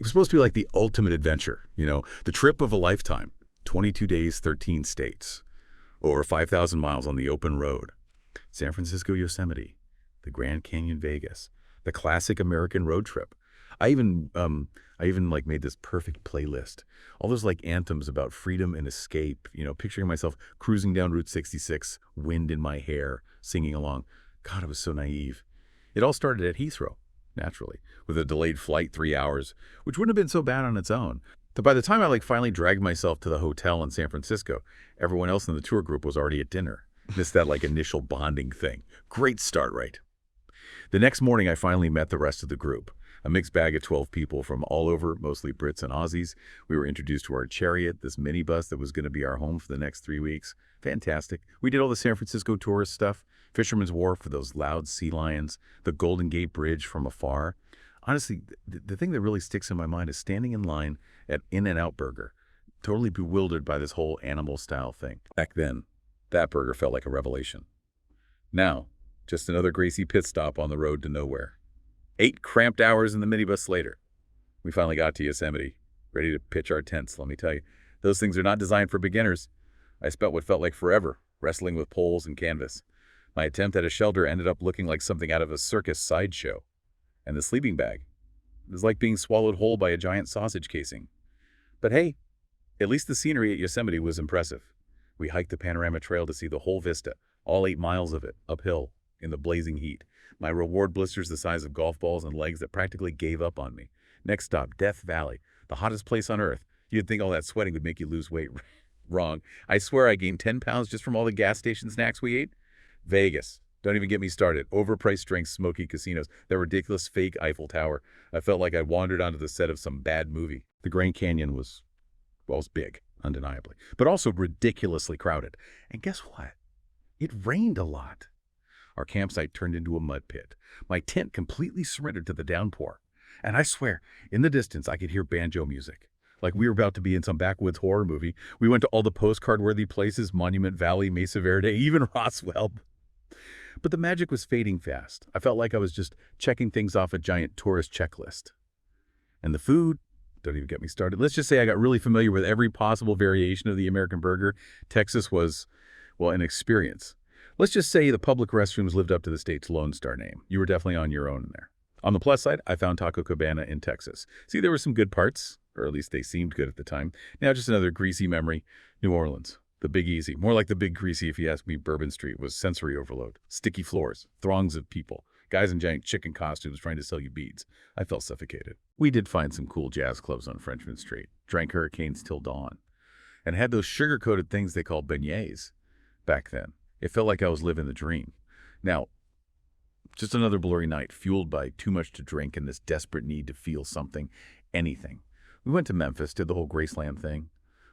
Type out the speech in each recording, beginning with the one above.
was supposed to be like the ultimate adventure, the trip of a lifetime. 22 days, 13 states, over 5,000 miles on the open road. San Francisco, Yosemite, the Grand Canyon, Vegas, the classic American road trip. I even like made this perfect playlist. All those like anthems about freedom and escape, picturing myself cruising down Route 66, wind in my hair, singing along. God, I was so naive. It all started at Heathrow, naturally, with a delayed flight 3 hours, which wouldn't have been so bad on its own. But by the time I finally dragged myself to the hotel in San Francisco, everyone else in the tour group was already at dinner. Missed that initial bonding thing. Great start, right? The next morning, I finally met the rest of the group. A mixed bag of 12 people from all over, mostly Brits and Aussies. We were introduced to our chariot, this minibus that was going to be our home for the next 3 weeks. Fantastic. We did all the San Francisco tourist stuff. Fisherman's Wharf for those loud sea lions, the Golden Gate Bridge from afar. Honestly, the thing that really sticks in my mind is standing in line at In-N-Out Burger, totally bewildered by this whole animal-style thing. Back then, that burger felt like a revelation. Now, just another greasy pit stop on the road to nowhere. 8 cramped hours in the minibus later, we finally got to Yosemite, ready to pitch our tents. Let me tell you, those things are not designed for beginners. I spent what felt like forever wrestling with poles and canvas. My attempt at a shelter ended up looking like something out of a circus sideshow. And the sleeping bag, it was like being swallowed whole by a giant sausage casing. But hey, at least the scenery at Yosemite was impressive. We hiked the panorama trail to see the whole vista, all 8 miles of it, uphill, in the blazing heat. My reward blisters the size of golf balls and legs that practically gave up on me. Next stop, Death Valley, the hottest place on earth. You'd think all that sweating would make you lose weight. Wrong. I swear I gained 10 pounds just from all the gas station snacks we ate. Vegas. Don't even get me started. Overpriced drinks, smoky casinos, that ridiculous fake Eiffel Tower. I felt like I wandered onto the set of some bad movie. The Grand Canyon was big, undeniably, but also ridiculously crowded. And guess what? It rained a lot. Our campsite turned into a mud pit. My tent completely surrendered to the downpour. And I swear, in the distance, I could hear banjo music. Like we were about to be in some backwoods horror movie. We went to all the postcard-worthy places, Monument Valley, Mesa Verde, even Roswell. But the magic was fading fast. I felt like I was just checking things off a giant tourist checklist. And the food, don't even get me started. Let's just say I got really familiar with every possible variation of the American burger. Texas was, an experience. Let's just say the public restrooms lived up to the state's Lone Star name. You were definitely on your own in there. On the plus side, I found Taco Cabana in Texas. See, there were some good parts, or at least they seemed good at the time. Now just another greasy memory. New Orleans. The Big Easy. More like the Big Greasy if you ask me. Bourbon Street was sensory overload. Sticky floors. Throngs of people. Guys in giant chicken costumes trying to sell you beads. I felt suffocated. We did find some cool jazz clubs on Frenchman Street. Drank hurricanes till dawn. And had those sugar-coated things they called beignets. Back then, it felt like I was living the dream. Now, just another blurry night, fueled by too much to drink and this desperate need to feel something, anything. We went to Memphis, did the whole Graceland thing,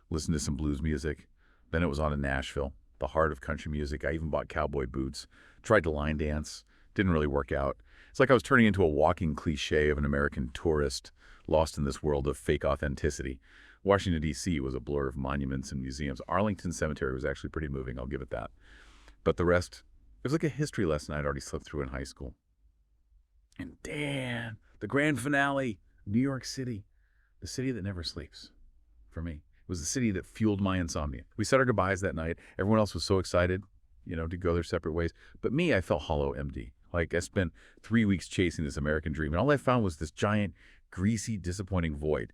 listened to some blues music. Then it was on to Nashville, the heart of country music. I even bought cowboy boots, tried to line dance, didn't really work out. It's like I was turning into a walking cliche of an American tourist, lost in this world of fake authenticity. Washington, D.C. was a blur of monuments and museums. Arlington Cemetery was actually pretty moving, I'll give it that. But the rest, it was like a history lesson I'd already slipped through in high school. And damn, the grand finale, New York City, the city that never sleeps, for me. It was the city that fueled my insomnia. We said our goodbyes that night. Everyone else was so excited, to go their separate ways. But me, I felt hollow, empty. Like I spent 3 weeks chasing this American dream, and all I found was this giant, greasy, disappointing void.